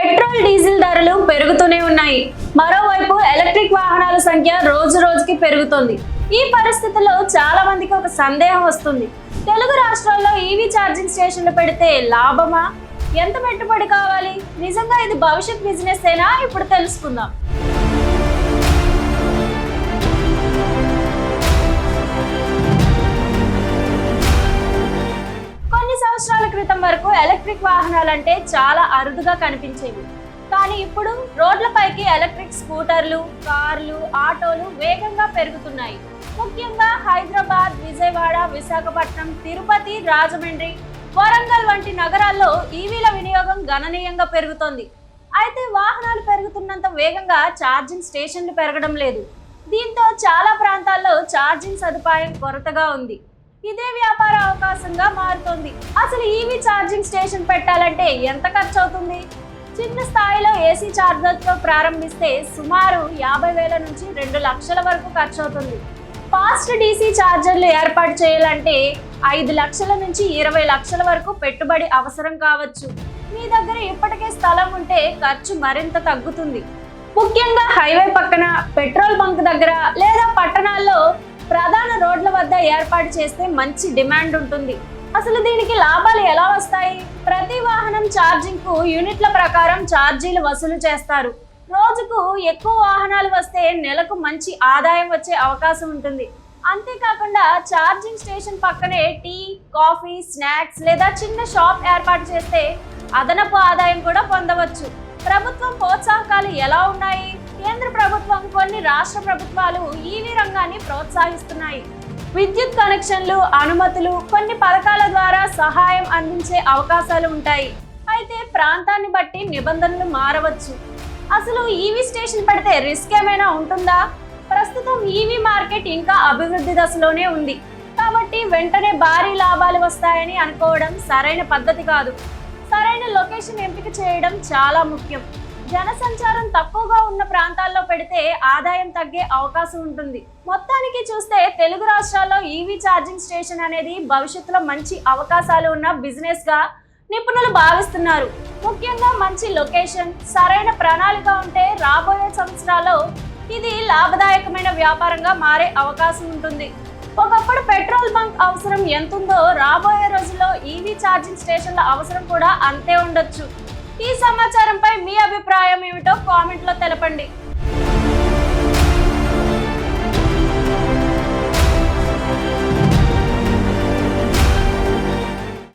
Petrol diesel ధరలు పెరుగుతూనే ఉన్నాయి. మరోవైపు ఎలక్ట్రిక్ వాహనాల సంఖ్య రోజు రోజుకి పెరుగుతోంది. ఈ పరిస్థితుల్లో చాలా మందికి ఒక సందేహం వస్తుంది. తెలుగు రాష్ట్రాల్లో ఈవీ ఛార్జింగ్ స్టేషన్లు పెడితే లాభమా? ఎంత పెట్టుబడి కావాలి? నిజంగా ఇది భవిష్యత్ బిజినెస్ ఏనా? ఇప్పుడు తెలుసుకుందాం. కొన్ని సంవత్సరాల క్రితం వరకు ఎలక్ట్రిక్ వాహనాలంటే చాలా అరుదుగా కనిపించేవి. కానీ ఇప్పుడు రోడ్లపైకి ఎలక్ట్రిక్ స్కూటర్లు, కార్లు, ఆటోలు వేగంగా పెరుగుతున్నాయి. ముఖ్యంగా హైదరాబాద్, విజయవాడ, విశాఖపట్నం, తిరుపతి, రాజమండ్రి, వరంగల్ వంటి నగరాల్లో ఈవీల వినియోగం గణనీయంగా పెరుగుతోంది. అయితే వాహనాలు పెరుగుతున్నంత వేగంగా ఛార్జింగ్ స్టేషన్లు పెరగడం లేదు. దీంతో చాలా ప్రాంతాల్లో ఛార్జింగ్ సదుపాయం కొరతగా ఉంది. ఇదే వ్యాపార అవకాశంగా మారుతోంది. అసలు ఈవీ ఛార్జింగ్ స్టేషన్ పెట్టాలంటే ఎంత ఖర్చు అవుతుంది? చిన్న స్థాయిలో ఏసీ ఛార్జర్తో ప్రారంభిస్తే సుమారు 50,000 నుంచి 2 లక్షల వరకు ఖర్చు అవుతుంది. ఫాస్ట్ డీసీ ఛార్జర్లు ఏర్పాటు చేయాలంటే 5 లక్షల నుంచి 20 లక్షల వరకు పెట్టుబడి అవసరం కావచ్చు. మీ దగ్గర ఇప్పటికే స్థలం ఉంటే ఖర్చు మరింత తగ్గుతుంది. ముఖ్యంగా హైవే పక్కన, పెట్రోల్ బంక్ దగ్గర లేదా పట్టణాల్లో ప్రధాన రోడ్ల వద్ద ఏర్పాటు చేస్తే మంచి డిమాండ్ ఉంటుంది. అసలు దీనికి లాభాలు ఎలా వస్తాయి? ప్రతి వాహనం ఛార్జింగ్ కు యూనిట్ల ప్రకారం ఛార్జీలు వసూలు చేస్తారు. రోజుకు ఎక్కువ వాహనాలు వస్తే నెలకు మంచి ఆదాయం వచ్చే అవకాశం ఉంటుంది. అంతేకాకుండా ఛార్జింగ్ స్టేషన్ పక్కనే టీ, కాఫీ, స్నాక్స్ లేదా చిన్న షాప్ ఏర్పాటు చేస్తే అదనపు ఆదాయం కూడా పొందవచ్చు. ప్రభుత్వం ప్రోత్సాహకాలు ఎలా ఉన్నాయి? కేంద్ర ప్రభుత్వం, కొన్ని రాష్ట్ర ప్రభుత్వాలు ఈవీ రంగాన్ని ప్రోత్సహిస్తున్నాయి. విద్యుత్ కనెక్షన్లు, అనుమతులు, కొన్ని పథకాల ద్వారా సహాయం అందించే అవకాశాలు ఉంటాయి. అయితే ప్రాంతాన్ని బట్టి నిబంధనలు మారవచ్చు. అసలు ఈవీ స్టేషన్ పెడితే రిస్క్ ఏమైనా ఉంటుందా? ప్రస్తుతం ఈవీ మార్కెట్ ఇంకా అభివృద్ధి దశలోనే ఉంది. కాబట్టి వెంటనే భారీ లాభాలు వస్తాయని అనుకోవడం సరైన పద్ధతి కాదు. సరైన లొకేషన్ ఎంపిక చేయడం చాలా ముఖ్యం. జనసంచారం తక్కువగా ఉన్న ప్రాంతాల్లో పెడితే ఆదాయం తగ్గే అవకాశం ఉంటుంది. మొత్తానికి చూస్తే తెలుగు రాష్ట్రాల్లో ఈవీ ఛార్జింగ్ స్టేషన్ అనేది భవిష్యత్తులో మంచి అవకాశాలు ఉన్న బిజినెస్ గా నిపుణులు భావిస్తున్నారు. ముఖ్యంగా మంచి లొకేషన్, సరైన ప్రణాళిక ఉంటే రాబోయే సంవత్సరాల్లో ఇది లాభదాయకమైన వ్యాపారంగా మారే అవకాశం ఉంటుంది. ఒకప్పుడు పెట్రోల్ బంక్ అవసరం ఎంతుందో రాబోయే రోజుల్లో ఈవీ ఛార్జింగ్ స్టేషన్ల అవసరం కూడా అంతే ఉండొచ్చు. ఈ సమాచారంపై మీ అభిప్రాయం ఏమిటో కామెంట్లో తెలపండి.